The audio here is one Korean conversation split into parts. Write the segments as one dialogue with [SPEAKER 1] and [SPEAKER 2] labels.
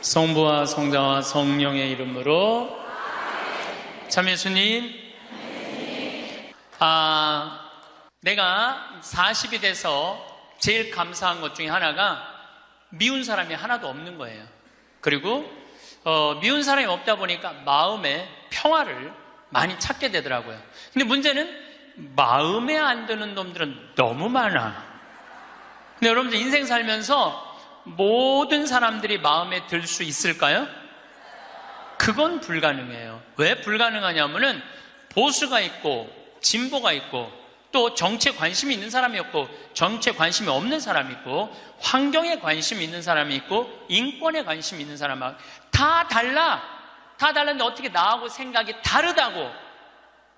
[SPEAKER 1] 성부와 성자와 성령의 이름으로. 참 예수님, 내가 40이 돼서 제일 감사한 것 중에 하나가 미운 사람이 하나도 없는 거예요. 그리고 미운 사람이 없다 보니까 마음에 평화를 많이 찾게 되더라고요. 근데 문제는 마음에 안 드는 놈들은 너무 많아. 근데 여러분들 인생 살면서 모든 사람들이 마음에 들 수 있을까요? 그건 불가능해요. 왜 불가능하냐면은 보수가 있고 진보가 있고 또 정치에 관심이 있는 사람이 없고 정치에 관심이 없는 사람이 있고 환경에 관심이 있는 사람이 있고 인권에 관심이 있는 사람하고 다 달라. 다 달랐는데 어떻게 나하고 생각이 다르다고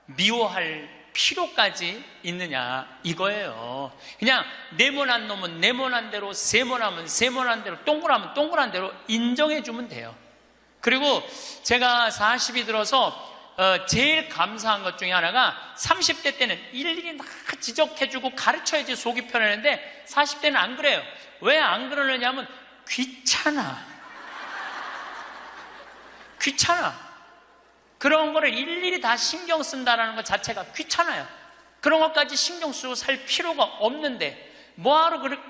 [SPEAKER 1] 미워할 필요까지 있느냐 이거예요. 그냥 네모난 놈은 네모난 대로, 세모나면 세모난 대로, 동그라면 동그란 대로 인정해주면 돼요. 그리고 제가 40이 들어서 제일 감사한 것 중에 하나가 30대 때는 일일이 다 지적해주고 가르쳐야지 속이 편했는데 40대는 안 그래요. 왜 안 그러느냐면 귀찮아. 그런 거를 일일이 다 신경 쓴다는 것 자체가 귀찮아요. 그런 것까지 신경 쓰고 살 필요가 없는데 뭐하러 그렇게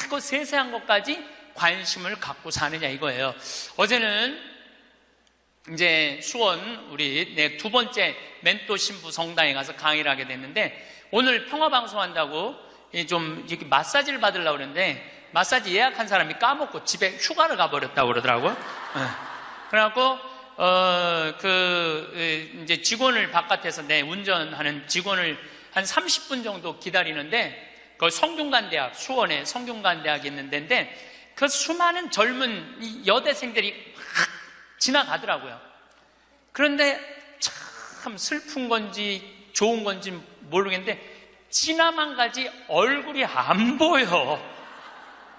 [SPEAKER 1] 크고 세세한 것까지 관심을 갖고 사느냐 이거예요. 어제는 이제 수원 우리 두 번째 멘토 신부 성당에 가서 강의를 하게 됐는데 오늘 평화방송 한다고 좀 이렇게 마사지를 받으려고 그랬는데 마사지 예약한 사람이 까먹고 집에 휴가를 가버렸다고 그러더라고요. 그래갖고 이제 직원을 바깥에서 운전하는 직원을 한 30분 정도 기다리는데, 그 성균관대학, 수원에 성균관대학이 있는 데인데, 그 수많은 젊은 여대생들이 확 지나가더라고요. 그런데 참 슬픈 건지 좋은 건지 모르겠는데, 지나만 가지 얼굴이 안 보여.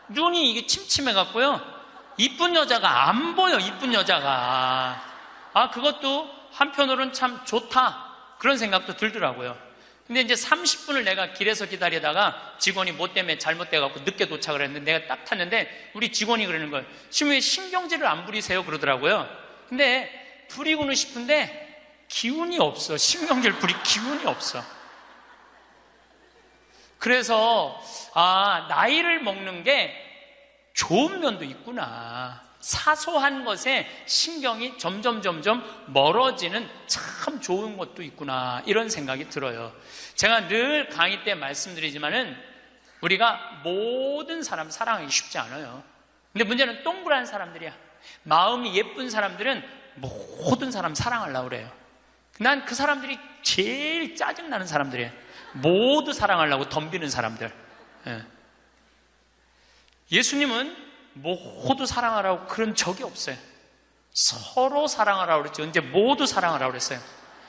[SPEAKER 1] 눈이 이게 침침해갖고요. 이쁜 여자가 안 보여, 이쁜 여자가. 그것도 한편으로는 참 좋다. 그런 생각도 들더라고요. 근데 이제 30분을 내가 길에서 기다리다가 직원이 뭐 때문에 잘못돼갖고 늦게 도착을 했는데 내가 딱 탔는데 우리 직원이 그러는 거예요. 지금 왜 신경질을 안 부리세요? 그러더라고요. 근데 부리고는 싶은데 기운이 없어. 신경질 부릴 기운이 없어. 그래서 나이를 먹는 게 좋은 면도 있구나. 사소한 것에 신경이 점점 멀어지는 참 좋은 것도 있구나 이런 생각이 들어요. 제가 늘 강의 때 말씀드리지만은 우리가 모든 사람 사랑하기 쉽지 않아요. 근데 문제는 동그란 사람들이야. 마음이 예쁜 사람들은 모든 사람 사랑하려고 그래요. 난 그 사람들이 제일 짜증나는 사람들이에요. 모두 사랑하려고 덤비는 사람들. 예수님은 모두 사랑하라고 그런 적이 없어요. 서로 사랑하라고 그랬죠. 이제 모두 사랑하라고 그랬어요.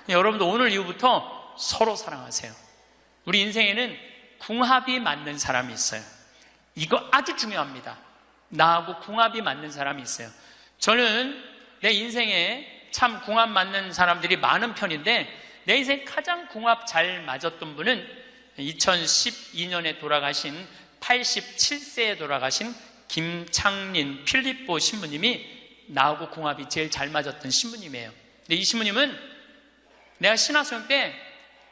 [SPEAKER 1] 여러분도 오늘 이후부터 서로 사랑하세요. 우리 인생에는 궁합이 맞는 사람이 있어요. 이거 아주 중요합니다. 나하고 궁합이 맞는 사람이 있어요. 저는 내 인생에 참 궁합 맞는 사람들이 많은 편인데 내 인생 가장 궁합 잘 맞았던 분은 2012년에 돌아가신 87세에 돌아가신 김창린 필립보 신부님이 나하고 궁합이 제일 잘 맞았던 신부님이에요. 근데 이 신부님은 내가 신학생 때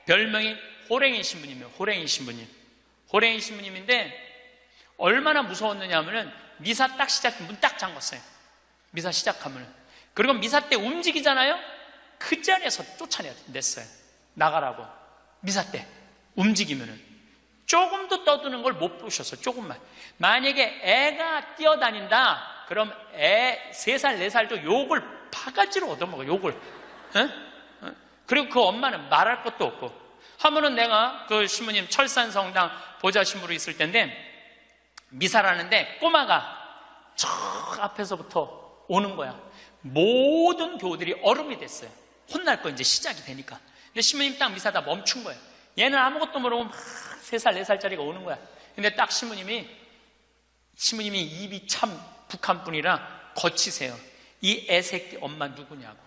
[SPEAKER 1] 별명이 호랭이 신부님이에요. 호랭이 신부님. 호랭이 신부님인데 얼마나 무서웠느냐 하면은 미사 딱 문 딱 잠궜어요. 미사 시작하면. 그리고 미사 때 움직이잖아요? 그 자리에서 쫓아냈어요. 나가라고. 미사 때 움직이면은. 조금도 떠드는 걸 못 보셨어. 조금만. 만약에 애가 뛰어다닌다 그럼 애 3살 4살도 욕을 바가지로 얻어먹어. 욕을. 그리고 그 엄마는 말할 것도 없고. 하면은 내가 그 신부님 철산성당 보좌 신부로 있을 텐데 미사라는데 꼬마가 저 앞에서부터 오는 거야. 모든 교우들이 얼음이 됐어요. 혼날 거 이제 시작이 되니까. 근데 신부님 딱 미사 다 멈춘 거예요. 얘는 아무것도 모르고 막 3살 4살짜리가 오는 거야. 근데 딱 신부님이 입이 참 북한분이라 거치세요. 이 애새끼 엄마 누구냐고.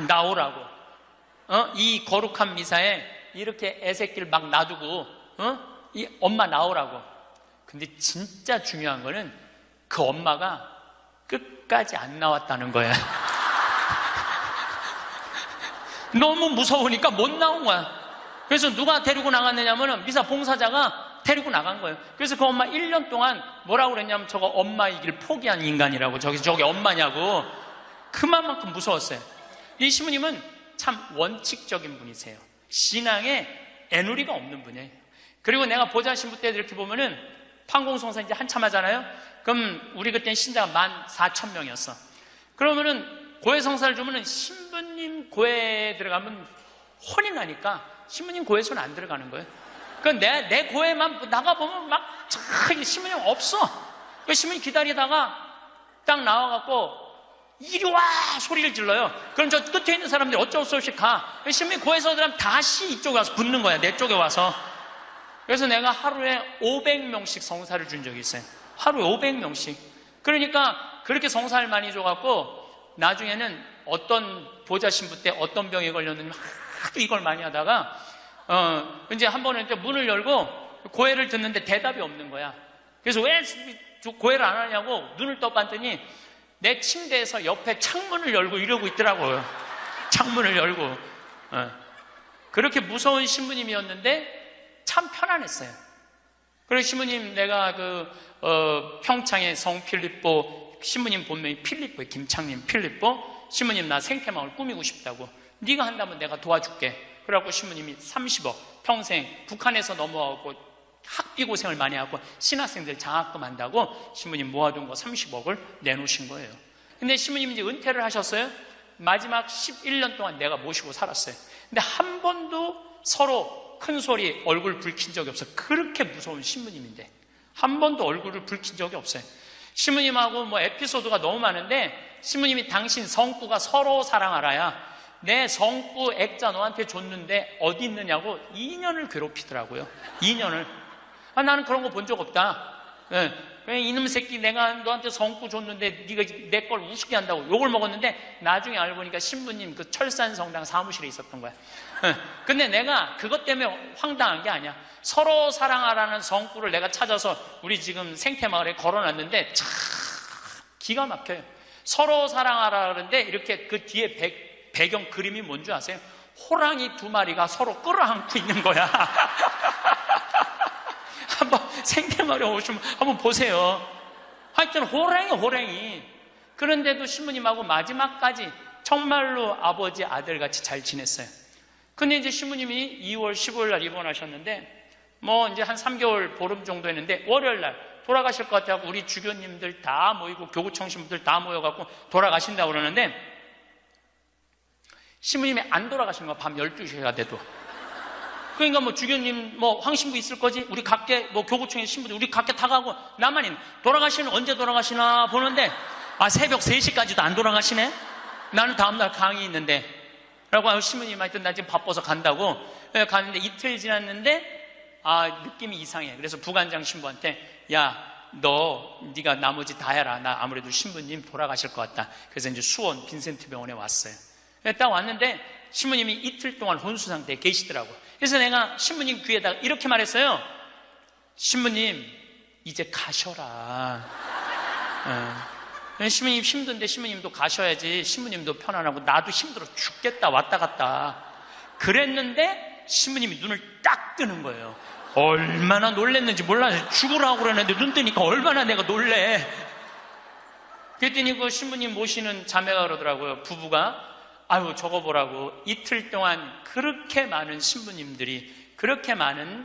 [SPEAKER 1] 나오라고. 이 거룩한 미사에 이렇게 애새끼를 막 놔두고 이 엄마 나오라고. 근데 진짜 중요한 거는 그 엄마가 끝까지 안 나왔다는 거야. 너무 무서우니까 못 나온 거야. 그래서 누가 데리고 나갔느냐면은 미사 봉사자가 데리고 나간 거예요. 그래서 그 엄마 1년 동안 뭐라고 그랬냐면 저거 엄마이길 포기한 인간이라고. 저기 엄마냐고. 그만큼 무서웠어요. 이 시부님은 참 원칙적인 분이세요. 신앙에 애누리가 없는 분이에요. 그리고 내가 보좌 신부 때 이렇게 보면은 판공성사 이제 한참 하잖아요. 그럼 우리 그때는 신자가 14,000명이었어. 그러면은 고해 성사를 주면은 신부님 고해에 들어가면 혼이 나니까 신부님 고해에서는 안 들어가는 거예요. 그러니까 내 고해만 나가보면 막 신부님 없어. 그 신부님 기다리다가 딱 나와갖고 이리 와! 소리를 질러요. 그럼 저 끝에 있는 사람들이 어쩔 수 없이 가. 신부님 고해에서 들어가면 다시 이쪽에 와서 붙는 거야. 내 쪽에 와서. 그래서 내가 하루에 500명씩 성사를 준 적이 있어요. 하루에 500명씩. 그러니까 그렇게 성사를 많이 줘갖고 나중에는 어떤 보좌 신부 때 어떤 병에 걸렸는지 하도 이걸 많이 하다가 이제 한 번은 이제 문을 열고 고해를 듣는데 대답이 없는 거야. 그래서 왜 고해를 안 하냐고 눈을 떠봤더니 내 침대에서 옆에 창문을 열고 이러고 있더라고요. 창문을 열고. 그렇게 무서운 신부님이었는데 참 편안했어요. 그래서 신부님 내가 평창의 성 필립보 신부님 본명이 필립보예요. 김창림 필립보. 신부님 나 생태마을 꾸미고 싶다고. 네가 한다면 내가 도와줄게. 그래갖고 신부님이 30억 평생 북한에서 넘어가고 학비 고생을 많이 하고 신학생들 장학금 한다고 신부님 모아둔 거 30억을 내놓으신 거예요. 근데 신부님이 이제 은퇴를 하셨어요. 마지막 11년 동안 내가 모시고 살았어요. 근데 한 번도 서로 큰 소리 얼굴 붉힌 적이 없어요. 그렇게 무서운 신부님인데 한 번도 얼굴을 붉힌 적이 없어요. 신부님하고 뭐 에피소드가 너무 많은데 신부님이 당신 성구가 서로 사랑하라야 내 성구 액자 너한테 줬는데 어디 있느냐고 2년을 괴롭히더라고요. 2년을. 나는 그런 거 본 적 없다. 이놈 새끼 내가 너한테 성구 줬는데 네가 내 걸 우습게 한다고 욕을 먹었는데 나중에 알고 보니까 신부님 그 철산성당 사무실에 있었던 거야. 근데 내가 그것 때문에 황당한 게 아니야. 서로 사랑하라는 성구를 내가 찾아서 우리 지금 생태마을에 걸어놨는데 참 기가 막혀요. 서로 사랑하라 그러는데 이렇게 그 뒤에 배경 그림이 뭔지 아세요? 호랑이 2마리가 서로 끌어안고 있는 거야. 한번 생태마을에 오시면 한번 보세요. 하여튼 호랑이. 그런데도 신부님하고 마지막까지 정말로 아버지 아들같이 잘 지냈어요. 근데 이제 신부님이 2월 15일 날 입원하셨는데 뭐 이제 한 3개월 보름 정도 했는데 월요일 날 돌아가실 것 같아서 우리 주교님들 다 모이고 교구청 신부들 다 모여갖고 돌아가신다고 그러는데 신부님이 안 돌아가신 거야. 밤 12시가 돼도. 그러니까 뭐 주교님 뭐 황신부 있을 거지? 우리 각계 뭐 교구청의 신부들 우리 각계 다 가고 나만 있는. 돌아가시는 언제 돌아가시나 보는데 새벽 3시까지도 안 돌아가시네? 나는 다음날 강의 있는데 라고 신부님 하여튼 나 지금 바빠서 간다고 가는데 이틀 지났는데 느낌이 이상해. 그래서 부관장 신부한테 네가 나머지 다 해라. 나 아무래도 신부님 돌아가실 것 같다. 그래서 이제 수원 빈센트 병원에 왔어요. 딱 왔는데 신부님이 이틀 동안 혼수 상태에 계시더라고. 그래서 내가 신부님 귀에다가 이렇게 말했어요. 신부님 이제 가셔라. 신부님 힘든데 신부님도 가셔야지. 신부님도 편안하고 나도 힘들어 죽겠다 왔다 갔다. 그랬는데 신부님이 눈을 딱 뜨는 거예요. 얼마나 놀랬는지 몰라요. 죽으라고 그러는데 눈 뜨니까 얼마나 내가 놀래. 그랬더니 그 신부님 모시는 자매가 그러더라고요. 부부가 저거 보라고 이틀 동안 그렇게 많은 신부님들이 그렇게 많은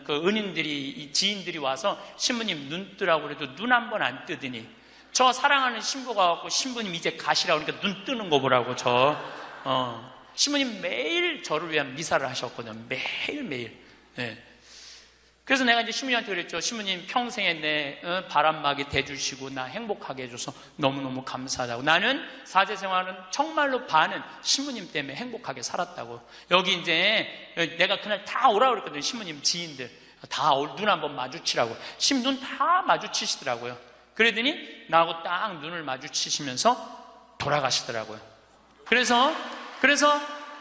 [SPEAKER 1] 그 은인들이 지인들이 와서 신부님 눈 뜨라고 그래도 눈 한 번 안 뜨더니 저 사랑하는 신부가 와서 신부님 이제 가시라고 그러니까 눈 뜨는 거 보라고 신부님 매일 저를 위한 미사를 하셨거든요. 매일매일. 그래서 내가 이제 신부님한테 그랬죠. 신부님 평생에 내 바람막이 돼주시고 나 행복하게 해줘서 너무너무 감사하다고. 나는 사제 생활은 정말로 반은 신부님 때문에 행복하게 살았다고. 여기 이제 내가 그날 다 오라고 그랬거든요. 신부님 지인들 다 눈 한번 마주치라고. 신부 눈 다 마주치시더라고요. 그러더니 나하고 딱 눈을 마주치시면서 돌아가시더라고요. 그래서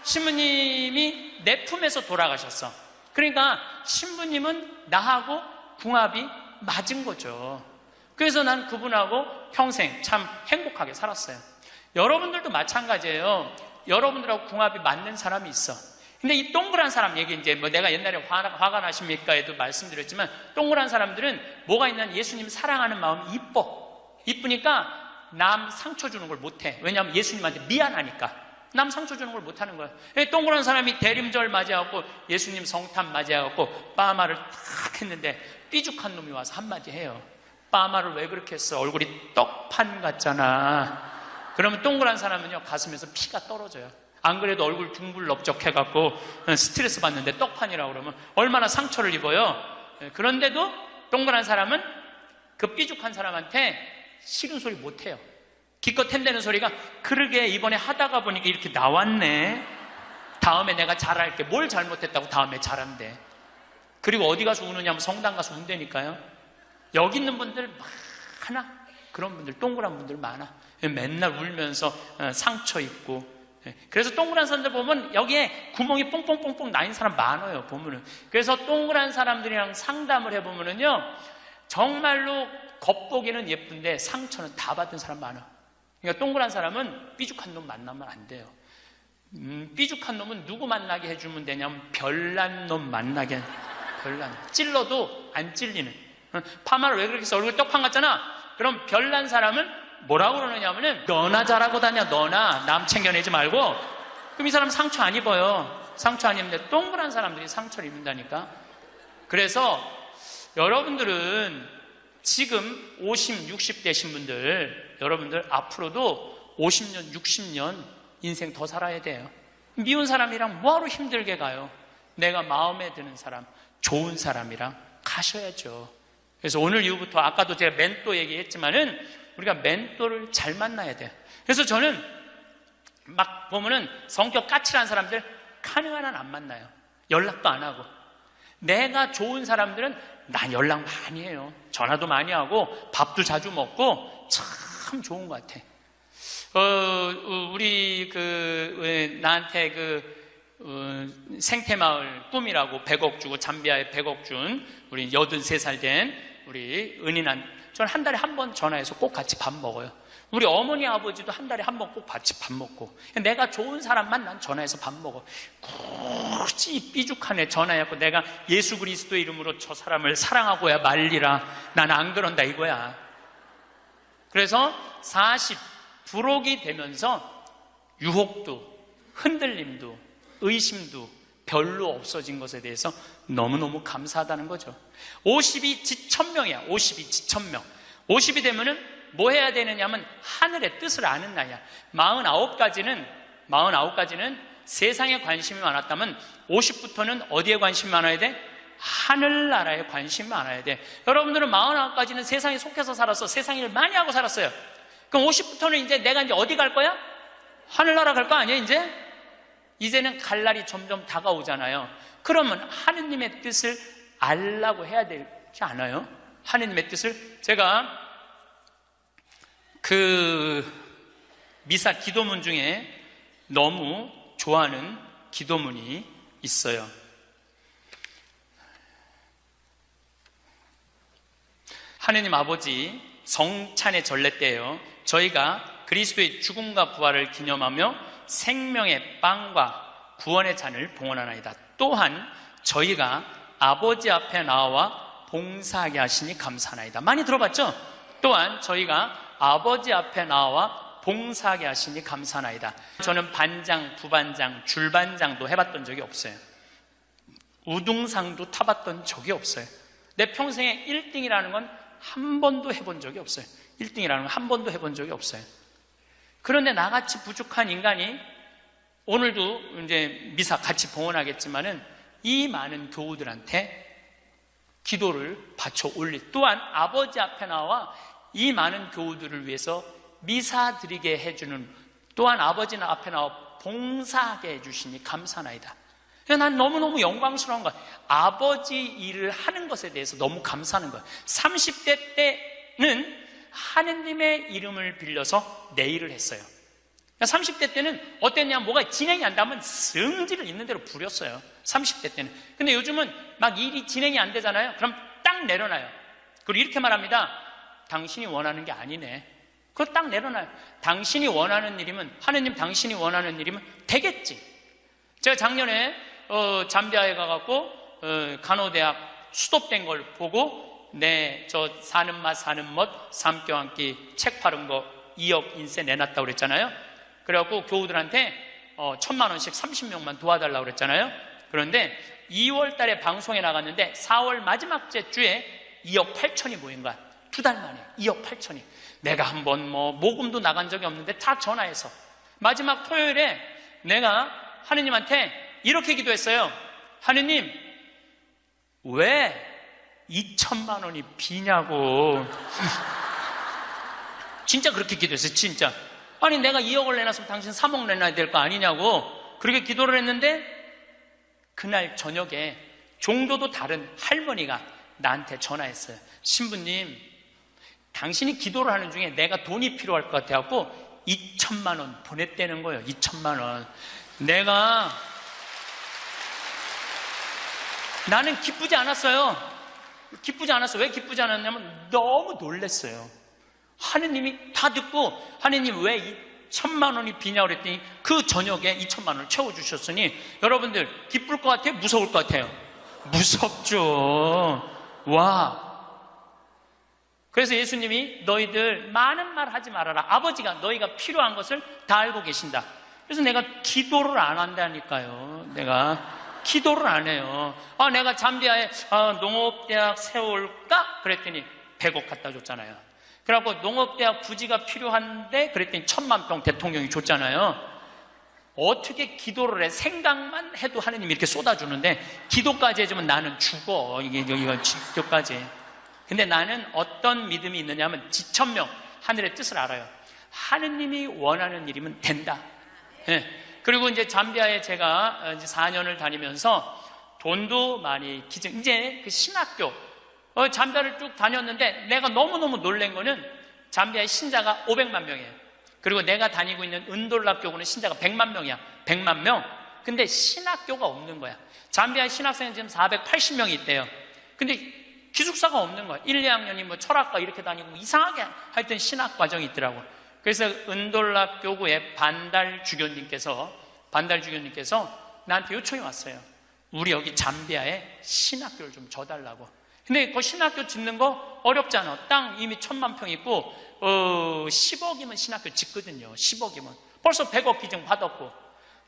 [SPEAKER 1] 신부님이 내 품에서 돌아가셨어. 그러니까 신부님은 나하고 궁합이 맞은 거죠. 그래서 난 그분하고 평생 참 행복하게 살았어요. 여러분들도 마찬가지예요. 여러분들하고 궁합이 맞는 사람이 있어. 근데 이 동그란 사람 얘기, 이제 뭐 내가 옛날에 화가 나십니까에도 말씀드렸지만, 동그란 사람들은 뭐가 있냐면 예수님 사랑하는 마음이 이쁘니까 남 상처 주는 걸 못해. 왜냐하면 예수님한테 미안하니까 남 상처 주는 걸 못하는 거야. 동그란 사람이 대림절 맞이하고 예수님 성탄 맞이하고 빠마를 탁 했는데 삐죽한 놈이 와서 한마디 해요. 빠마를 왜 그렇게 했어? 얼굴이 떡판 같잖아. 그러면 동그란 사람은요, 가슴에서 피가 떨어져요. 안 그래도 얼굴 둥글럽적해갖고 스트레스 받는데 떡판이라고 그러면 얼마나 상처를 입어요. 그런데도 동그란 사람은 그 삐죽한 사람한테 싫은 소리 못해요. 기껏 햄대는 소리가, 그러게 이번에 하다가 보니까 이렇게 나왔네. 다음에 내가 잘할게. 뭘 잘못했다고 다음에 잘한대. 그리고 어디 가서 우느냐면 성당 가서 운다니까요. 여기 있는 분들 많아. 그런 분들, 동그란 분들 많아. 맨날 울면서 상처 입고. 그래서 동그란 사람들 보면 여기에 구멍이 뽕뽕뽕뽕 나인 사람 많아요, 보면은. 그래서 동그란 사람들이랑 상담을 해보면은요, 정말로 겉보기는 예쁜데 상처는 다 받은 사람 많아. 그러니까 동그란 사람은 삐죽한 놈 만나면 안 돼요. 삐죽한 놈은 누구 만나게 해주면 되냐면 별난 놈 만나게. 별난. 찔러도 안 찔리는. 파마를 왜 그렇게 했어? 얼굴 떡판 같잖아. 그럼 별난 사람은 뭐라고 그러느냐면은, 너나 잘하고 다녀, 너나 남 챙겨내지 말고. 그럼 이 사람 상처 안 입어요. 상처 안 입는데 동그란 사람들이 상처를 입는다니까. 그래서 여러분들은 지금 50, 60 되신 분들, 여러분들 앞으로도 50년, 60년 인생 더 살아야 돼요. 미운 사람이랑 뭐하러 힘들게 가요? 내가 마음에 드는 사람, 좋은 사람이랑 가셔야죠. 그래서 오늘 이후부터, 아까도 제가 멘토 얘기했지만은, 우리가 멘토를 잘 만나야 돼요. 그래서 저는 막 보면은 성격 까칠한 사람들 가능한 한 안 만나요. 연락도 안 하고. 내가 좋은 사람들은 난 연락 많이 해요. 전화도 많이 하고 밥도 자주 먹고 참 좋은 것 같아. 우리 나한테 생태마을 꿈이라고 100억 주고, 잠비아에 100억 준 우리 83살 된 우리 은인한, 저는 한 달에 한 번 전화해서 꼭 같이 밥 먹어요. 우리 어머니 아버지도 한 달에 한 번 꼭 같이 밥 먹고. 내가 좋은 사람만 난 전화해서 밥 먹어. 굳이 삐죽한 애 전화해갖고 내가 예수 그리스도 이름으로 저 사람을 사랑하고야 말리라, 난 안 그런다 이거야. 그래서 40 부록이 되면서 유혹도 흔들림도 의심도 별로 없어진 것에 대해서 너무너무 감사하다는 거죠. 50이 지천명이야. 50이 지천명. 50이 되면은 뭐 해야 되느냐면 하늘의 뜻을 아는 나이야. 49까지는 세상에 관심이 많았다면 50부터는 어디에 관심이 많아야 돼? 하늘나라에 관심이 많아야 돼. 여러분들은 49까지는 세상에 속해서 살았어. 세상 일 많이 하고 살았어요. 그럼 50부터는 이제 내가 이제 어디 갈 거야? 하늘나라 갈 거 아니야 이제? 이제는 갈 날이 점점 다가오잖아요. 그러면 하느님의 뜻을 알라고 해야 되지 않아요? 하느님의 뜻을. 제가 미사 기도문 중에 너무 좋아하는 기도문이 있어요. 하느님 아버지, 성찬의 전례 때예요. 저희가 그리스도의 죽음과 부활을 기념하며 생명의 빵과 구원의 잔을 봉헌하나이다. 또한 저희가 아버지 앞에 나와 봉사하게 하시니 감사하나이다. 많이 들어봤죠? 또한 저희가 아버지 앞에 나와 봉사하게 하시니 감사하나이다. 저는 반장, 부반장, 줄반장도 해봤던 적이 없어요. 우등상도 타봤던 적이 없어요. 내 평생에 1등이라는 건 한 번도 해본 적이 없어요. 1등이라는 건 한 번도 해본 적이 없어요. 그런데 나같이 부족한 인간이, 오늘도 이제 미사 같이 봉헌하겠지만은 이 많은 교우들한테 기도를 바쳐 올리, 또한 아버지 앞에 나와 이 많은 교우들을 위해서 미사 드리게 해주는, 또한 아버지 앞에 나와 봉사하게 해주시니 감사나이다. 난 너무너무 영광스러운 거야. 아버지 일을 하는 것에 대해서 너무 감사하는 거야. 30대 때는 하느님의 이름을 빌려서 내 일을 했어요. 30대 때는 어땠냐, 뭐가 진행이 안 되면 성질을 있는 대로 부렸어요. 30대 때는. 근데 요즘은 막 일이 진행이 안 되잖아요. 그럼 딱 내려놔요. 그리고 이렇게 말합니다. 당신이 원하는 게 아니네. 그거 딱 내려놔요. 당신이 원하는 일이면, 하느님 당신이 원하는 일이면 되겠지. 제가 작년에 잠비아에 가갖고 간호대학 수도된 걸 보고 저 사는 맛 사는 멋 삶겨 앉기 책 팔은 거 2억 인쇄 내놨다고 그랬잖아요. 그래갖고 교우들한테 1,000만 원씩 30명만 도와달라고 그랬잖아요. 그런데 2월 달에 방송에 나갔는데 4월 마지막 주에 2억 8천이 모인 거야. 2달 만에 2억 8천이. 내가 한번 모금도 나간 적이 없는데 다 전화해서 마지막 토요일에 내가 하느님한테 이렇게 기도했어요. 하느님, 왜 2천만 원이 비냐고. 진짜 그렇게 기도했어요. 진짜. 아니 내가 2억을 내놨으면 당신 3억 내놔야 될 거 아니냐고 그렇게 기도를 했는데, 그날 저녁에 종교도 다른 할머니가 나한테 전화했어요. 신부님, 당신이 기도를 하는 중에 내가 돈이 필요할 것 같아갖고 2천만 원 보냈다는 거예요. 2천만 원. 나는 기쁘지 않았어요. 기쁘지 않았어. 왜 기쁘지 않았냐면 너무 놀랐어요. 하느님이 다 듣고 하느님 왜 1,000만 원이 비냐고 그랬더니 그 저녁에 2천만 원을 채워주셨으니 여러분들 기쁠 것 같아요? 무서울 것 같아요? 무섭죠. 와. 그래서 예수님이 너희들 많은 말 하지 말아라. 아버지가 너희가 필요한 것을 다 알고 계신다. 그래서 내가 기도를 안 한다니까요. 내가 기도를 안 해요. 내가 잠비아에 농업대학 세울까? 그랬더니 100억 갖다 줬잖아요. 그래갖고 농업대학 부지가 필요한데 그랬더니 1,000만 평 대통령이 줬잖아요. 어떻게 기도를 해? 생각만 해도 하느님이 이렇게 쏟아주는데 기도까지 해주면 나는 죽어. 이거 기도까지. 근데 나는 어떤 믿음이 있느냐 하면 지천명 하늘의 뜻을 알아요. 하느님이 원하는 일이면 된다. 네. 그리고 이제 잠비아에 제가 이제 4년을 다니면서 돈도 많이 이제 그 신학교 잠비아를 쭉 다녔는데 내가 너무너무 놀란 거는 잠비아의 신자가 500만 명이에요. 그리고 내가 다니고 있는 은돌라 교구는 신자가 100만 명이야. 100만 명. 근데 신학교가 없는 거야. 잠비아 신학생은 지금 480명이 있대요. 근데 기숙사가 없는 거야. 1, 2학년이 철학과 이렇게 다니고 이상하게 하여튼 신학 과정이 있더라고. 그래서 은돌라 교구의 반달 주교님께서 나한테 요청이 왔어요. 우리 여기 잠비아에 신학교를 좀 줘달라고. 근데 그 신학교 짓는 거 어렵잖아. 땅 이미 1,000만 평 있고 10억이면 신학교 짓거든요. 10억이면 벌써 100억 기증 받았고,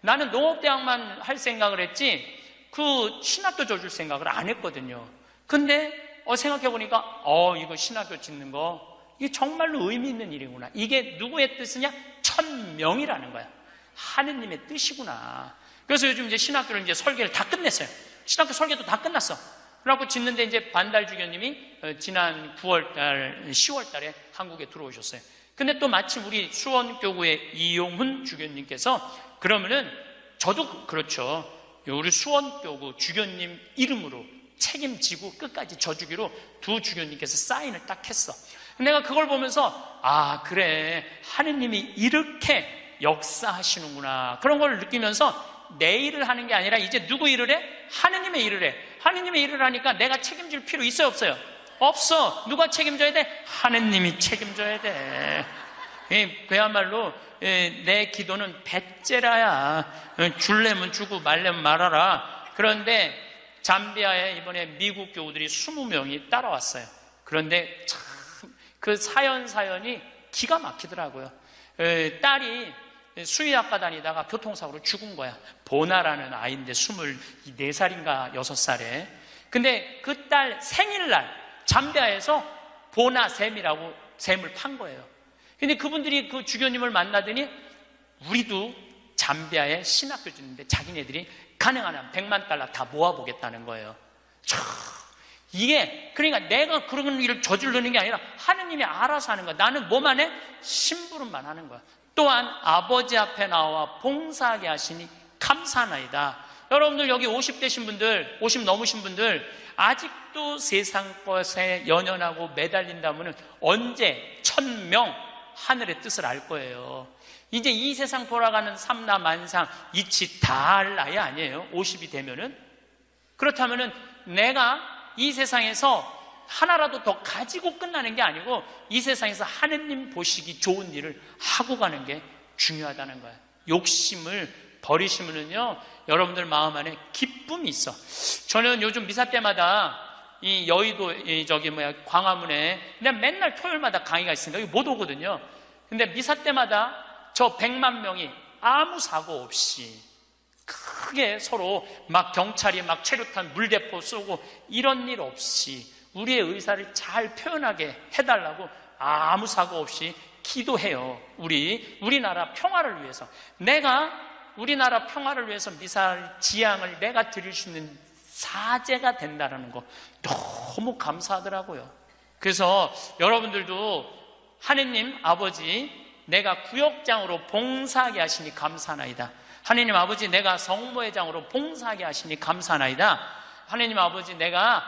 [SPEAKER 1] 나는 농업대학만 할 생각을 했지 그 신학교 줘줄 생각을 안 했거든요. 근데 생각해보니까 이거 신학교 짓는 거 이게 정말로 의미 있는 일이구나. 이게 누구의 뜻이냐? 1,000명이라는 거야. 하느님의 뜻이구나. 그래서 요즘 이제 신학교를 이제 설계를 다 끝냈어요. 신학교 설계도 다 끝났어. 그래갖고 짓는데 이제 반달 주교님이 지난 10월 달에 한국에 들어오셨어요. 근데 또 마침 우리 수원교구의 이용훈 주교님께서 그러면은 저도 그렇죠. 우리 수원교구 주교님 이름으로 책임지고 끝까지 져주기로 두 주교님께서 사인을 딱 했어. 내가 그걸 보면서 그래, 하느님이 이렇게 역사하시는구나, 그런 걸 느끼면서 내 일을 하는 게 아니라 이제 누구 일을 해? 하느님의 일을 해. 하느님의 일을 하니까 내가 책임질 필요 있어요, 없어요? 없어. 누가 책임져야 돼? 하느님이 책임져야 돼. 그야말로 내 기도는 배째라야. 줄래면 주고 말래면 말아라. 그런데 잠비아에 이번에 미국 교우들이 20명이 따라왔어요. 그런데 참 그 사연이 기가 막히더라고요. 딸이 수의학과 다니다가 교통사고로 죽은 거야. 보나라는 아이인데 24살인가 6살에. 근데 그 딸 생일날 잠비아에서 보나 샘이라고 샘을 판 거예요. 근데 그분들이 그 주교님을 만나더니 우리도 잠비아에 신학교 짓는데 자기네들이 가능한 한 100만 달러 다 모아보겠다는 거예요. 이게 그러니까 내가 그런 일을 저지르는 게 아니라 하느님이 알아서 하는 거야. 나는 뭐만 해? 심부름만 하는 거야. 또한 아버지 앞에 나와 봉사하게 하시니 감사하나이다. 여러분들 여기 50대신 분들, 50 넘으신 분들 아직도 세상 것에 연연하고 매달린다면 언제 1,000명 하늘의 뜻을 알 거예요. 이제 이 세상 돌아가는 삼라만상 이치 다 할 나이 아니에요. 50이 되면은. 그렇다면은 내가 이 세상에서 하나라도 더 가지고 끝나는 게 아니고 이 세상에서 하느님 보시기 좋은 일을 하고 가는 게 중요하다는 거예요. 욕심을 버리시면은요, 여러분들 마음 안에 기쁨이 있어. 저는 요즘 미사 때마다 이 여의도 광화문에 그냥 맨날 토요일마다 강의가 있으니까 여기 못 오거든요. 근데 미사 때마다 저 100만 명이 아무 사고 없이 크게 서로 막 경찰이 막 최루탄 물대포 쏘고 이런 일 없이 우리의 의사를 잘 표현하게 해달라고 아무 사고 없이 기도해요. 우리나라 평화를 위해서. 내가 우리나라 평화를 위해서 미사일 지향을 내가 드릴 수 있는 사제가 된다는 거 너무 감사하더라고요. 그래서 여러분들도 하느님 아버지, 내가 구역장으로 봉사하게 하시니 감사하나이다. 하느님 아버지, 내가 성모회장으로 봉사하게 하시니 감사하나이다. 하느님 아버지, 내가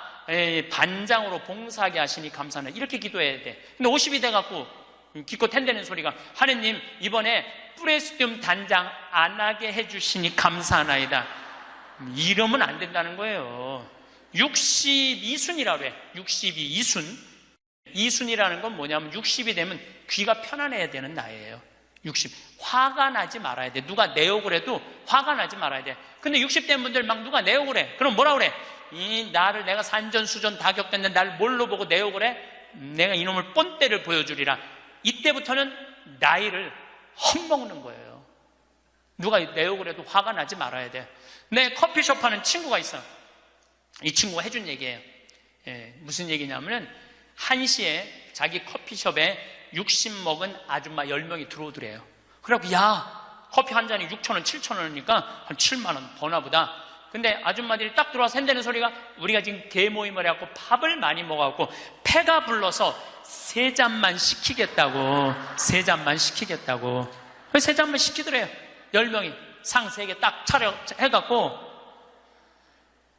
[SPEAKER 1] 반장으로 봉사하게 하시니 감사하나이다. 이렇게 기도해야 돼. 근데 50이 돼갖고 기껏 텐대는 소리가, 하느님 이번에 프레스디움 단장 안 하게 해주시니 감사하나이다. 이러면 안 된다는 거예요. 62순이라고 그래. 62순. 이순이라는 건 뭐냐면 60이 되면 귀가 편안해야 되는 나이예요. 60. 화가 나지 말아야 돼. 누가 내 욕을 해도 화가 나지 말아야 돼. 근데 60 된 분들 막 누가 내 욕을 해. 그럼 뭐라 그래? 나를 내가 산전수전 다 겪었는데 날 뭘로 보고 내 욕을 해? 내가 이놈을 뻔때를 보여주리라. 이때부터는 나이를 헛먹는 거예요. 누가 내 욕을 해도 화가 나지 말아야 돼. 내 커피숍 하는 친구가 있어. 이 친구가 해준 얘기예요. 무슨 얘기냐면은 1시에 자기 커피숍에 60 먹은 아줌마 10명이 들어오더래요. 그래갖고 야, 커피 한 잔이 6,000원, 7,000원이니까 한 7만원 버나 보다. 근데 아줌마들이 딱 들어와서 한다는 소리가, 우리가 지금 대모임을 해갖고 밥을 많이 먹어갖고 배가 불러서 3잔만 시키겠다고. 3잔만 시키겠다고. 3잔만 시키더래요. 10명이 상 3개 딱 차려 해갖고.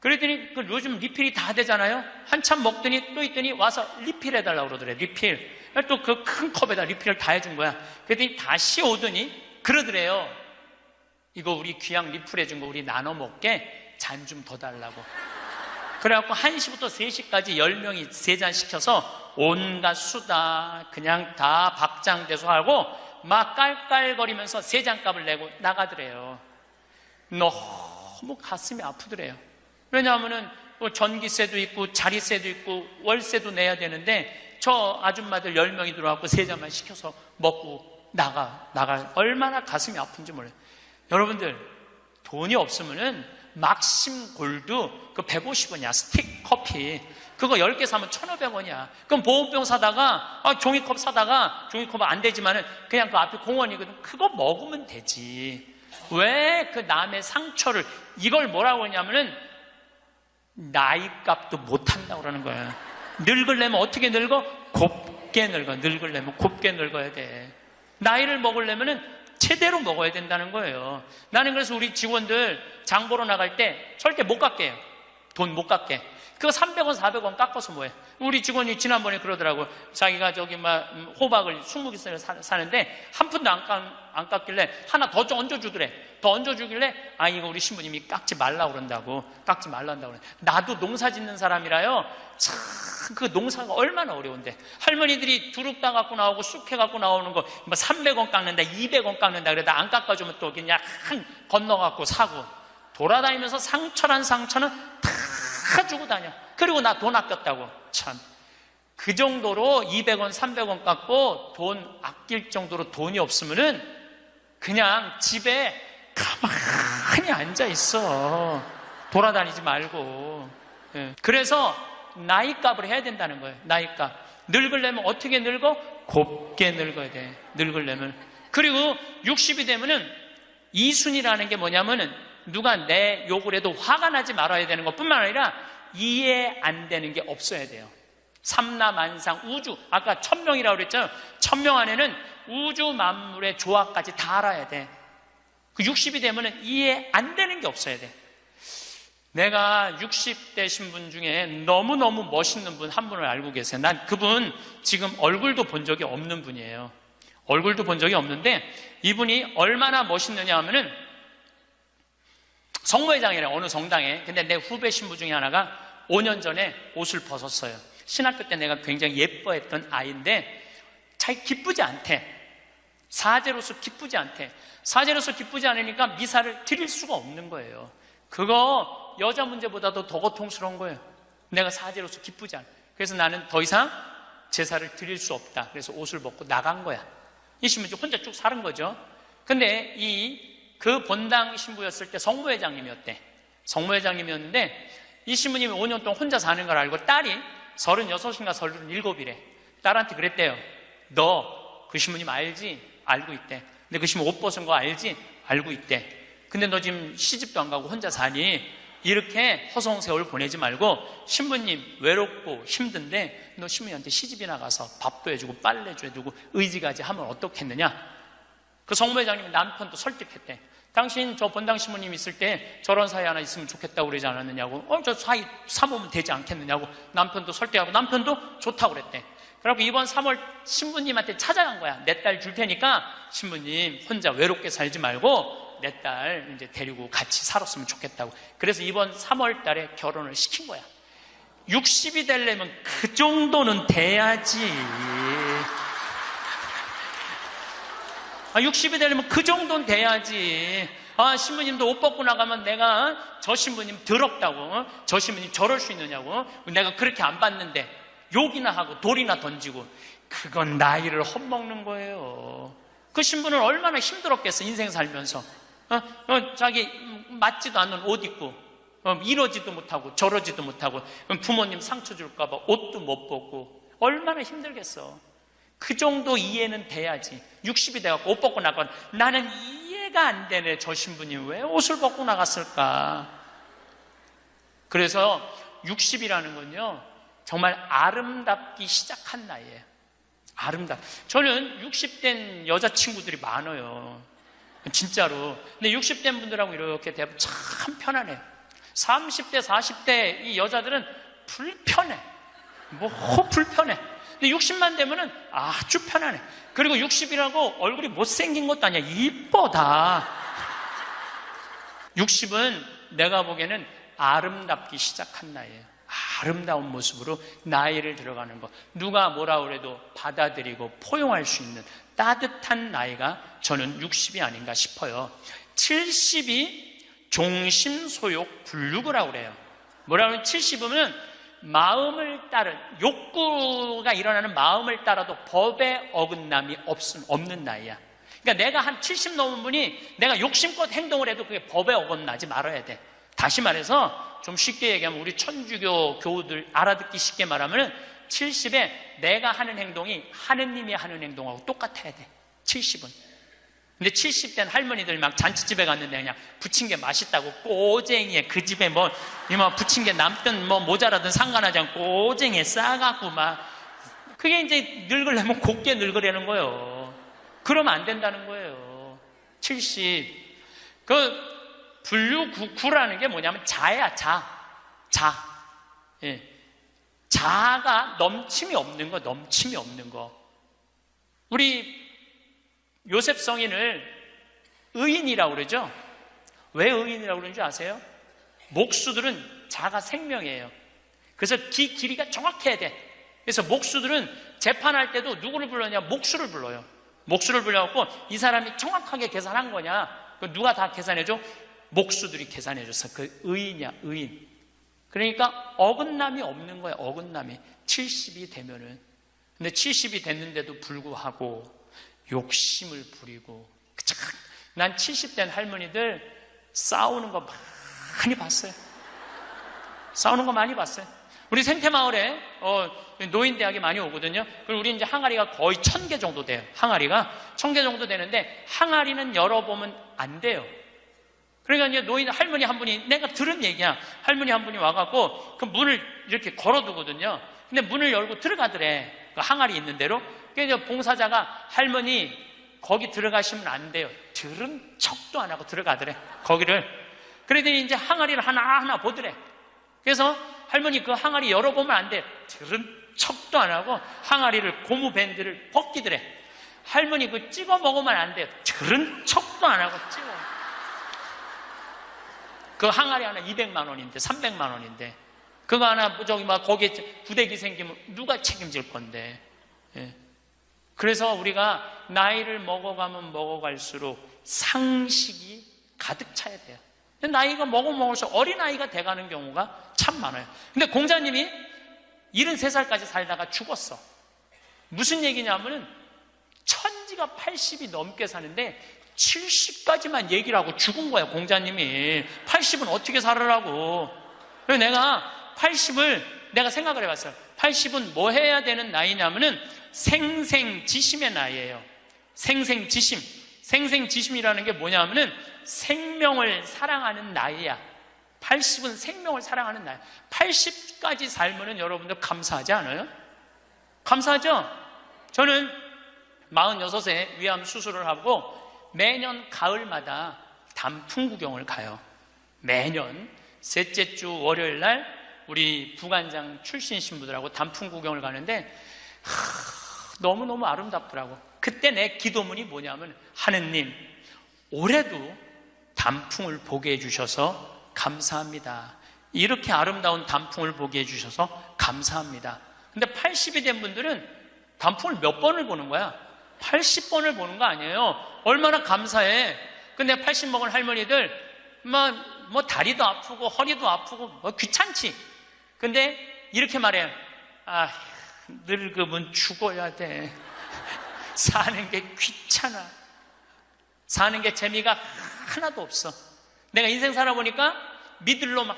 [SPEAKER 1] 그랬더니 요즘 리필이 다 되잖아요. 한참 먹더니 또 있더니 와서 리필 해달라고 그러더래. 리필. 또 그 큰 컵에다 리필을 다 해준 거야. 그랬더니 다시 오더니 그러더래요. 이거 우리 귀양 리필 해준 거 우리 나눠 먹게 잔 좀 더 달라고. 그래갖고 1시부터 3시까지 10명이 3잔 시켜서 온갖 수다 그냥 다 박장대소 하고 막 깔깔거리면서 3잔 값을 내고 나가더래요. 너무 가슴이 아프더래요. 왜냐하면은 전기세도 있고 자리세도 있고 월세도 내야 되는데 저 아줌마들 10명이 들어와서 3잔만 시켜서 먹고 나가 얼마나 가슴이 아픈지 몰라요. 여러분들 돈이 없으면은 막심 골드 그 150원이야. 스틱 커피 그거 10개 사면 1,500원이야. 그럼 보온병 사다가 종이컵 사다가 종이컵은 안 되지만은 그냥 그 앞에 공원이거든. 그거 먹으면 되지. 왜 그 남의 상처를, 이걸 뭐라고 하냐면은 나이값도 못한다고 그러는 거야. 늙으려면 어떻게 늙어? 곱게 늙어. 늙으려면 곱게 늙어야 돼. 나이를 먹으려면은 제대로 먹어야 된다는 거예요. 나는 그래서 우리 직원들 장 보러 나갈 때 절대 못 깎게 해요. 돈 못 깎게. 그거 300원, 400원 깎아서 뭐해. 우리 직원이 지난번에 그러더라고. 자기가 저기 호박을 20개 사는데 한 푼도 안 깎길래 하나 더 얹어주더래. 더 얹어주길래 이거 우리 신부님이 깎지 말라고 그런다고. 깎지 말란다고 그래. 나도 농사 짓는 사람이라요. 참 그 농사가 얼마나 어려운데. 할머니들이 두릅 따 갖고 나오고 쑥해 갖고 나오는 거 300원 깎는다, 200원 깎는다 그래다 안 깎아주면 또 그냥 건너 갖고 사고. 돌아다니면서 상처는 다 주고 다녀. 그리고 나 돈 아꼈다고. 참. 그 정도로 200원, 300원 깎고 돈 아낄 정도로 돈이 없으면은 그냥 집에 가만히 앉아 있어. 돌아다니지 말고. 그래서 나이값을 해야 된다는 거예요. 나이값. 늙으려면 어떻게 늙어? 곱게 늙어야 돼. 늙으려면. 그리고 60이 되면은 이순이라는 게 뭐냐면은 누가 내 욕을 해도 화가 나지 말아야 되는 것뿐만 아니라 이해 안 되는 게 없어야 돼요. 삼라만상 우주, 아까 1000명이라고 그랬잖아요. 1000명 안에는 우주 만물의 조화까지 다 알아야 돼. 그 60이 되면은 이해 안 되는 게 없어야 돼. 내가 60대신 분 중에 너무너무 멋있는 분 한 분을 알고 계세요. 난 그분 지금 얼굴도 본 적이 없는 분이에요. 얼굴도 본 적이 없는데 이분이 얼마나 멋있느냐 하면은 성모회장이래, 어느 성당에. 근데 내 후배 신부 중에 하나가 5년 전에 옷을 벗었어요. 신학교 때 내가 굉장히 예뻐했던 아이인데 자기 기쁘지 않대. 사제로서 기쁘지 않대. 사제로서 기쁘지 않으니까 미사를 드릴 수가 없는 거예요. 그거 여자 문제보다도 더 고통스러운 거예요. 내가 사제로서 기쁘지 않아. 그래서 나는 더 이상 제사를 드릴 수 없다. 그래서 옷을 벗고 나간 거야. 이 신부는 혼자 쭉 사는 거죠. 근데 그 본당 신부였을 때 성모회장님이었대. 성모회장님이었는데 이 신부님이 5년 동안 혼자 사는 걸 알고 딸이 36인가 37이래. 딸한테 그랬대요. 너 그 신부님 알지? 알고 있대. 근데 그 신부 옷 벗은 거 알지? 알고 있대. 근데 너 지금 시집도 안 가고 혼자 사니? 이렇게 허송 세월 보내지 말고 신부님 외롭고 힘든데 너 신부님한테 시집이나 가서 밥도 해주고 빨래도 해주고 의지가지 하면 어떻겠느냐? 그 성모회장님이 남편도 설득했대. 당신 저 본당 신부님 있을 때 저런 사이 하나 있으면 좋겠다고 그러지 않았느냐고. 저 사이 사보면 되지 않겠느냐고 남편도 설득하고 남편도 좋다고 그랬대. 그래갖고 이번 3월 신부님한테 찾아간 거야. 내 딸 줄 테니까 신부님 혼자 외롭게 살지 말고 내 딸 이제 데리고 같이 살았으면 좋겠다고. 그래서 이번 3월 달에 결혼을 시킨 거야. 60이 되려면 그 정도는 돼야지. 60이 되려면 그 정도는 돼야지. 신부님도 옷 벗고 나가면 내가 저 신부님 더럽다고, 저 신부님 저럴 수 있느냐고, 내가 그렇게 안 봤는데 욕이나 하고 돌이나 던지고. 그건 나이를 헛먹는 거예요. 그 신부는 얼마나 힘들었겠어, 인생 살면서. 자기 맞지도 않는 옷 입고 이러지도 못하고 저러지도 못하고 부모님 상처 줄까봐 옷도 못 벗고 얼마나 힘들겠어. 그 정도 이해는 돼야지. 60이 돼갖고 옷 벗고 나가면 나는 이해가 안 되네. 저 신부님 왜 옷을 벗고 나갔을까? 그래서 60이라는 건요 정말 아름답기 시작한 나이에요. 저는 60된 여자친구들이 많아요. 진짜로. 근데 60된 분들하고 이렇게 대하면 참 편안해요. 30대, 40대 이 여자들은 불편해. 불편해. 근데 60만 되면은 아주 편안해. 그리고 60이라고 얼굴이 못생긴 것도 아니야. 이뻐 다. 60은 내가 보기에는 아름답기 시작한 나이에요. 아름다운 모습으로 나이를 들어가는 것. 누가 뭐라 그래도 받아들이고 포용할 수 있는 따뜻한 나이가 저는 60이 아닌가 싶어요. 70이 종심소욕 불육이라고 그래요. 뭐라 그러면 70이면 마음을 따른, 욕구가 일어나는 마음을 따라도 법에 어긋남이 없는 나이야. 그러니까 내가 한 70 넘은 분이 내가 욕심껏 행동을 해도 그게 법에 어긋나지 말아야 돼. 다시 말해서 좀 쉽게 얘기하면 우리 천주교 교우들 알아듣기 쉽게 말하면 70에 내가 하는 행동이 하느님이 하는 행동하고 똑같아야 돼. 70은. 근데 70된 할머니들 막 잔치집에 갔는데 그냥 부친 게 맛있다고 꼬쟁이에 그 집에 부친 게 남든 모자라든 상관하지 않고 꼬쟁이에 싸갖고 막 그게 이제 늙으려면 곱게 늙으려는 거예요. 그러면 안 된다는 거예요. 70. 불류구라는 게 뭐냐면 자야, 자. 예. 자가 넘침이 없는 거. 우리 요셉 성인을 의인이라고 그러죠? 왜 의인이라고 그러는지 아세요? 목수들은 자가 생명이에요. 그래서 길이가 정확해야 돼. 그래서 목수들은 재판할 때도 누구를 불러냐? 목수를 불러요. 목수를 불러갖고 이 사람이 정확하게 계산한 거냐? 누가 다 계산해줘? 목수들이 계산해줘서 그 의인이야, 의인. 그러니까 어긋남이 없는 거야, 어긋남이. 70이 되면은. 근데 70이 됐는데도 불구하고 욕심을 부리고. 난 70된 할머니들 싸우는 거 많이 봤어요. 우리 생태마을에 노인대학이 많이 오거든요. 그리고 우리 이제 항아리가 거의 1000개 정도 돼요. 항아리가 1000개 정도 되는데 항아리는 열어보면 안 돼요. 그러니까 이제 노인 할머니 한 분이, 내가 들은 얘기야. 할머니 한 분이 와갖고 그 문을 이렇게 걸어두거든요. 근데 문을 열고 들어가더래. 그 항아리 있는 대로. 그래서 봉사자가 할머니 거기 들어가시면 안 돼요. 들은 척도 안 하고 들어가더래. 거기를. 그러더니 이제 항아리를 하나하나 보더래. 그래서 할머니 그 항아리 열어보면 안 돼. 들은 척도 안 하고 항아리를 고무밴드를 벗기더래. 할머니 그 찍어 먹으면 안 돼요. 들은 척도 안 하고 찍어. 그 항아리 하나 200만 원인데 300만 원인데 그거 하나 저기 막 거기에 부대기 생기면 누가 책임질 건데. 예. 그래서 우리가 나이를 먹어가면 먹어갈수록 상식이 가득 차야 돼요. 나이가 먹을수록 어린아이가 돼가는 경우가 참 많아요. 근데 공자님이 73살까지 살다가 죽었어. 무슨 얘기냐면은 천지가 80이 넘게 사는데 70까지만 얘기를 하고 죽은 거야. 공자님이 80은 어떻게 살으라고. 그래서 내가 80을 내가 생각을 해봤어요. 80은 뭐 해야 되는 나이냐면은 생생지심의 나이예요. 생생지심. 생생지심이라는 게 뭐냐면은 생명을 사랑하는 나이야. 80은 생명을 사랑하는 나이. 80까지 살면은 여러분들 감사하지 않아요? 감사하죠? 저는 46세 위암 수술을 하고 매년 가을마다 단풍 구경을 가요. 매년 셋째 주 월요일 날 우리 부관장 출신 신부들하고 단풍 구경을 가는데 너무너무 아름답더라고. 그때 내 기도문이 뭐냐면 하느님, 올해도 단풍을 보게 해주셔서 감사합니다. 이렇게 아름다운 단풍을 보게 해주셔서 감사합니다. 근데 80이 된 분들은 단풍을 몇 번을 보는 거야? 80번을 보는 거 아니에요. 얼마나 감사해. 근데 80 먹은 할머니들 뭐 다리도 아프고 허리도 아프고 뭐 귀찮지. 근데 이렇게 말해요. 아, 늙으면 죽어야 돼. 사는 게 귀찮아. 사는 게 재미가 하나도 없어. 내가 인생 살아보니까 믿을 놈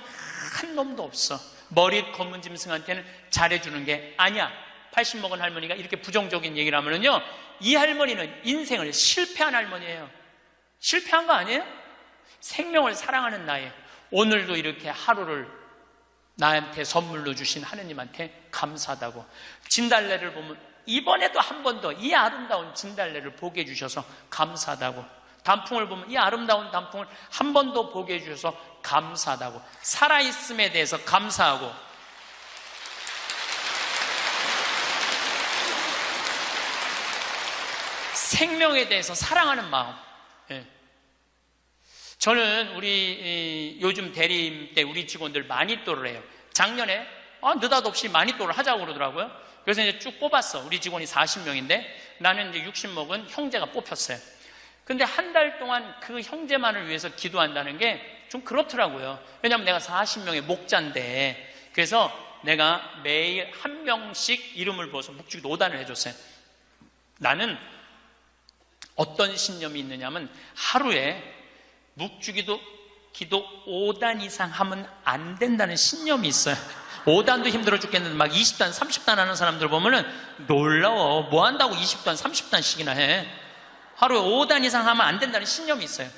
[SPEAKER 1] 한 놈도 없어. 머리 검은 짐승한테는 잘해주는 게 아니야. 80 먹은 할머니가 이렇게 부정적인 얘기를 하면은요, 이 할머니는 인생을 실패한 할머니예요. 실패한 거 아니에요? 생명을 사랑하는 나이에 오늘도 이렇게 하루를 나한테 선물로 주신 하느님한테 감사하다고. 진달래를 보면 이번에도 한 번 더 이 아름다운 진달래를 보게 해주셔서 감사하다고. 단풍을 보면 이 아름다운 단풍을 한 번 더 보게 해주셔서 감사하다고. 살아있음에 대해서 감사하고, 생명에 대해서 사랑하는 마음. 예. 저는 우리 요즘 대리임 때 우리 직원들 마니또를 해요. 작년에 느닷없이 마니또를 하자고 그러더라고요. 그래서 이제 쭉 뽑았어. 우리 직원이 40명인데 나는 이제 60 먹은 형제가 뽑혔어요. 근데 한 달 동안 그 형제만을 위해서 기도한다는 게 좀 그렇더라고요. 왜냐하면 내가 40명의 목자인데, 그래서 내가 매일 한 명씩 이름을 부어서 묵주기도 5단을 해줬어요. 나는 어떤 신념이 있느냐면 하루에 묵주기도 기도 5단 이상 하면 안 된다는 신념이 있어요. 5단도 힘들어 죽겠는데 막 20단, 30단 하는 사람들 보면은 놀라워. 뭐 한다고 20단, 30단씩이나 해. 하루에 5단 이상 하면 안 된다는 신념이 있어요.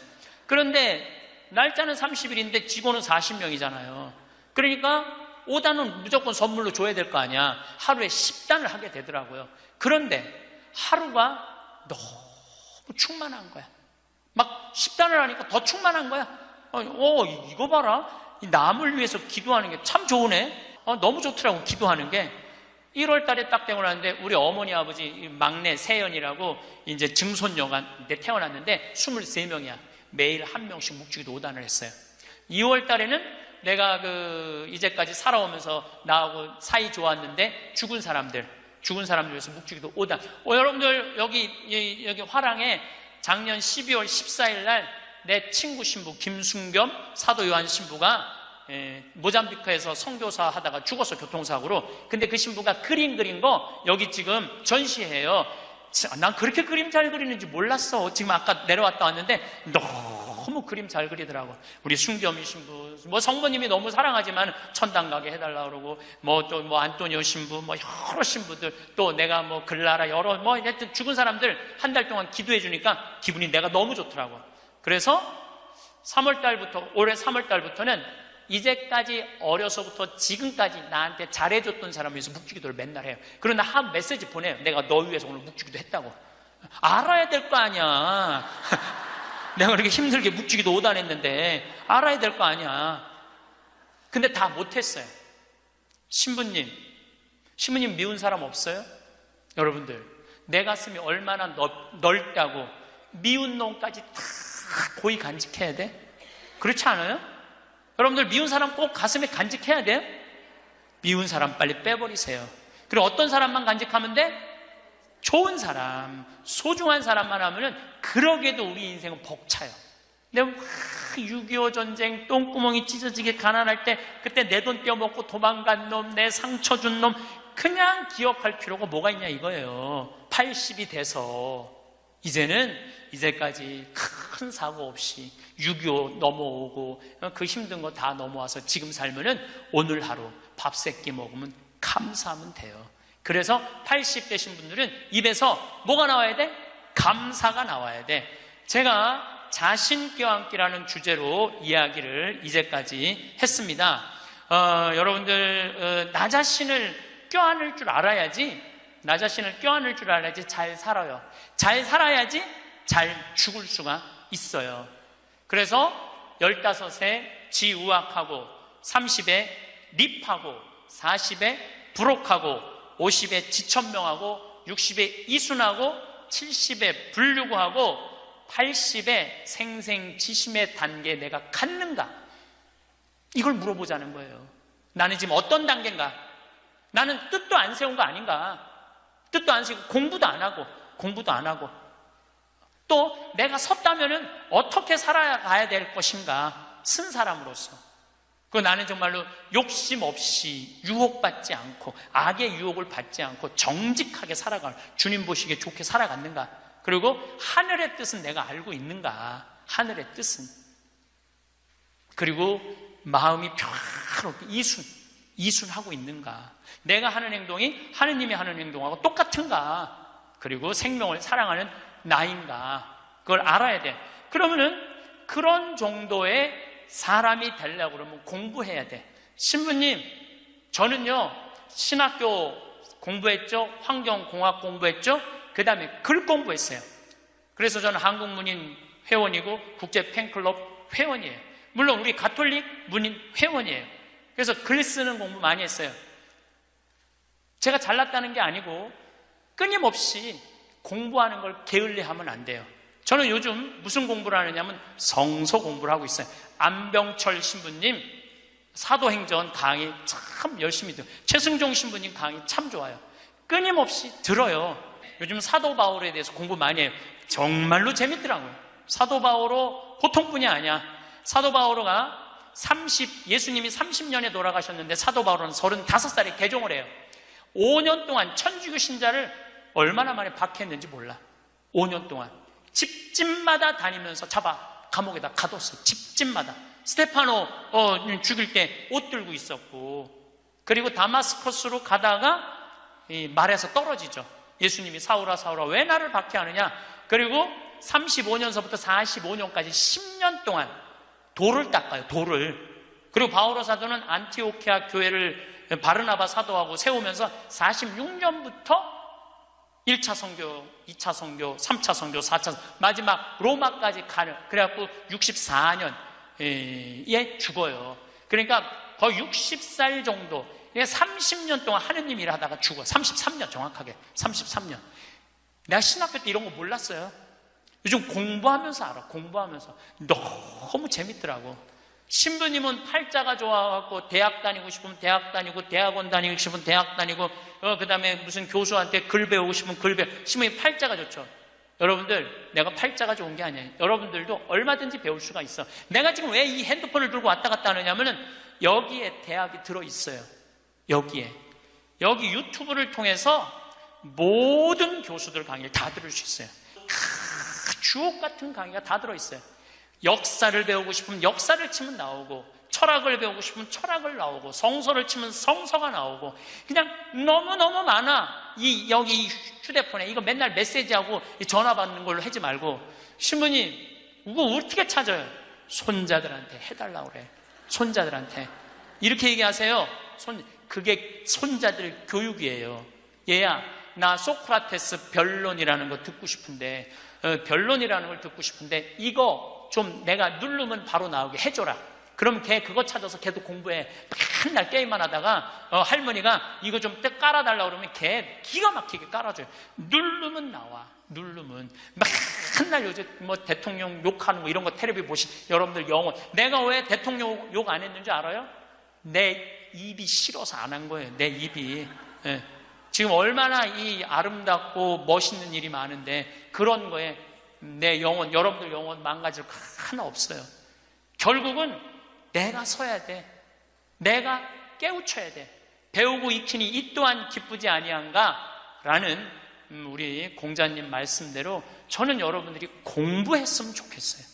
[SPEAKER 1] 그런데 날짜는 30일인데 직원은 40명이잖아요. 그러니까 5단은 무조건 선물로 줘야 될 거 아니야. 하루에 10단을 하게 되더라고요. 그런데 하루가 너무 충만한 거야. 막 10단을 하니까 더 충만한 거야. 이거 봐라. 이 남을 위해서 기도하는 게 참 좋으네. 너무 좋더라고, 기도하는 게. 1월 달에 딱 되고 나는데 우리 어머니 아버지 막내 세연이라고 이제 증손녀가 태어났는데 23명이야. 매일 한 명씩 묵주기도 5단을 했어요. 2월 달에는 내가 이제까지 살아오면서 나하고 사이 좋았는데 죽은 사람들 위해서 묵주기도 5단. 여러분들 여기 화랑에 작년 12월 14일 날 내 친구 신부 김순겸 사도 요한 신부가 모잠비크에서 선교사 하다가 죽었어, 교통사고로. 근데 그 신부가 그림 그린 거 여기 지금 전시해요. 난 그렇게 그림 잘 그리는지 몰랐어. 지금 아까 내려왔다 왔는데 너무 그림 잘 그리더라고. 우리 순겸이 신부, 뭐 성모님이 너무 사랑하지만 천당 가게 해달라 그러고, 또 안토니오 신부, 여러 신부들, 또 내가 글라라, 하여튼 죽은 사람들 한 달 동안 기도해 주니까 기분이 내가 너무 좋더라고. 그래서 올해 3월 달부터는 이제까지 어려서부터 지금까지 나한테 잘해줬던 사람을 위해서 묵주기도를 맨날 해요. 그러나 한 메시지 보내요. 내가 너 위해서 오늘 묵주기도 했다고. 알아야 될 거 아니야. 내가 그렇게 힘들게 묵주기도 5단 했는데 알아야 될 거 아니야. 근데 다 못했어요. 신부님 미운 사람 없어요? 여러분들, 내 가슴이 얼마나 넓다고 미운 놈까지 다 고이 간직해야 돼? 그렇지 않아요? 여러분들, 미운 사람 꼭 가슴에 간직해야 돼요? 미운 사람 빨리 빼버리세요. 그리고 어떤 사람만 간직하면 돼? 좋은 사람, 소중한 사람만 하면은 그러게도 우리 인생은 벅차요. 내가 6.25 전쟁 똥구멍이 찢어지게 가난할 때 그때 내 돈 떼어먹고 도망간 놈, 내 상처 준 놈 그냥 기억할 필요가 뭐가 있냐 이거예요. 80이 돼서 이제까지 큰 사고 없이 6.25 넘어오고 그 힘든 거 다 넘어와서 지금 살면은 오늘 하루 밥 3끼 먹으면 감사하면 돼요. 그래서 80 되신 분들은 입에서 뭐가 나와야 돼? 감사가 나와야 돼. 제가 자신 껴안기라는 주제로 이야기를 이제까지 했습니다. 여러분들 나 자신을 껴안을 줄 알아야지, 나 자신을 껴안을 줄 알아야지 잘 살아요. 잘 살아야지 잘 죽을 수가 있어요. 그래서 15에 지우학하고 30에 립하고 40에 부록하고 50에 지천명하고 60에 이순하고 70에 불류구하고 80에 생생지심의 단계에 내가 갔는가? 이걸 물어보자는 거예요. 나는 지금 어떤 단계인가? 나는 뜻도 안 세운 거 아닌가? 뜻도 안 세우고 공부도 안 하고 또 내가 섰다면은 어떻게 살아가야 될 것인가? 쓴 사람으로서. 그 나는 정말로 욕심 없이 유혹받지 않고 악의 유혹을 받지 않고 정직하게 살아갈 주님 보시기에 좋게 살아갔는가? 그리고 하늘의 뜻은 내가 알고 있는가? 하늘의 뜻은. 그리고 마음이 평화롭게 이순하고 있는가? 내가 하는 행동이 하느님이 하는 행동하고 똑같은가? 그리고 생명을 사랑하는 나인가? 그걸 알아야 돼. 그러면은 그런 정도의 사람이 되려고 그러면 공부해야 돼. 신부님, 저는요 신학교 공부했죠, 환경공학 공부했죠, 그 다음에 글 공부했어요. 그래서 저는 한국문인 회원이고 국제 팬클럽 회원이에요. 물론 우리 가톨릭 문인 회원이에요. 그래서 글 쓰는 공부 많이 했어요. 제가 잘났다는 게 아니고 끊임없이 공부하는 걸 게을리하면 안 돼요. 저는 요즘 무슨 공부를 하느냐면 성서 공부를 하고 있어요. 안병철 신부님 사도행전 강의 참 열심히 들어요. 최승종 신부님 강의 참 좋아요. 끊임없이 들어요. 요즘 사도 바울에 대해서 공부 많이 해요. 정말로 재밌더라고요. 사도 바오로 보통 분이 아니야. 사도 바오로가 예수님이 30년에 돌아가셨는데 사도 바오로는 35살에 개종을 해요. 5년 동안 천주교 신자를 얼마나 많이 박해했는지 몰라. 5년 동안 집집마다 다니면서 잡아 감옥에다 가뒀어요. 집집마다. 스테파노 죽일 때 옷 들고 있었고, 그리고 다마스커스로 가다가 말에서 떨어지죠. 예수님이 사울아 사울아 왜 나를 박해하느냐. 그리고 35년서부터 45년까지 10년 동안 돌을 닦아요. 돌을. 그리고 바오로 사도는 안티오키아 교회를 바르나바 사도하고 세우면서 46년부터 1차 선교, 2차 선교, 3차 선교, 4차 선교, 마지막 로마까지 가는, 그래갖고 64년에 죽어요. 그러니까 거의 60살 정도, 30년 동안 하느님 일 하다가 죽어. 33년 정확하게 33년. 내가 신학교 때 이런 거 몰랐어요. 요즘 공부하면서 알아. 공부하면서 너무 재밌더라고. 신부님은 팔자가 좋아갖고 대학 다니고 싶으면 대학 다니고, 대학원 다니고 싶으면 대학 다니고, 그 다음에 무슨 교수한테 글 배우고 싶으면 글 배우고. 신부님 팔자가 좋죠. 여러분들, 내가 팔자가 좋은 게 아니에요. 여러분들도 얼마든지 배울 수가 있어. 내가 지금 왜 이 핸드폰을 들고 왔다 갔다 하느냐면은 여기에 대학이 들어있어요. 여기 유튜브를 통해서 모든 교수들 강의를 다 들을 수 있어요. 주옥 같은 강의가 다 들어있어요. 역사를 배우고 싶으면 역사를 치면 나오고, 철학을 배우고 싶으면 철학을 나오고, 성서를 치면 성서가 나오고, 그냥 너무너무 많아. 여기 휴대폰에 이거 맨날 메시지하고 전화 받는 걸로 하지 말고, 신부님 이거 어떻게 찾아요? 손자들한테 해달라고 그래. 손자들한테 이렇게 얘기하세요. 그게 손자들 교육이에요. 얘야, 나 소크라테스 변론이라는 거 듣고 싶은데, 변론이라는 걸 듣고 싶은데 이거 좀 내가 누르면 바로 나오게 해줘라. 그럼 걔 그거 찾아서 걔도 공부해. 맨날 게임만 하다가 할머니가 이거 좀 깔아달라고 그러면 걔 기가 막히게 깔아줘요. 누르면 나와. 누르면. 맨날 요즘 뭐 대통령 욕하는 거 이런 거 텔레비 보시, 여러분들 영혼. 내가 왜 대통령 욕 안 했는지 알아요? 내 입이 싫어서 안 한 거예요. 내 입이. 예. 지금 얼마나 이 아름답고 멋있는 일이 많은데 그런 거에 내 영혼, 여러분들 영혼 망가질 거 하나 없어요. 결국은 내가 서야 돼. 내가 깨우쳐야 돼. 배우고 익히니 이 또한 기쁘지 아니한가? 라는 우리 공자님 말씀대로 저는 여러분들이 공부했으면 좋겠어요.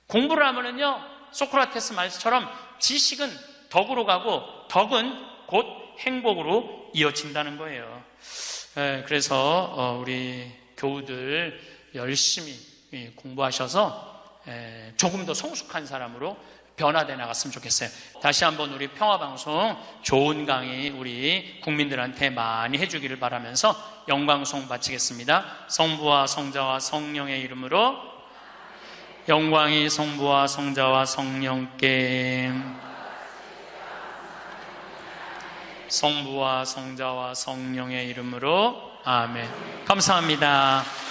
[SPEAKER 1] 공부를 하면은요, 소크라테스 말씀처럼 지식은 덕으로 가고 덕은 곧 행복으로 이어진다는 거예요. 그래서 우리 교우들 열심히 공부하셔서 조금 더 성숙한 사람으로 변화돼 나갔으면 좋겠어요. 다시 한번 우리 평화방송 좋은 강의 우리 국민들한테 많이 해주기를 바라면서 영광송 바치겠습니다. 성부와 성자와 성령의 이름으로 영광이 성부와 성자와 성령께 성부와 성자와 성령의 이름으로 아멘. 감사합니다.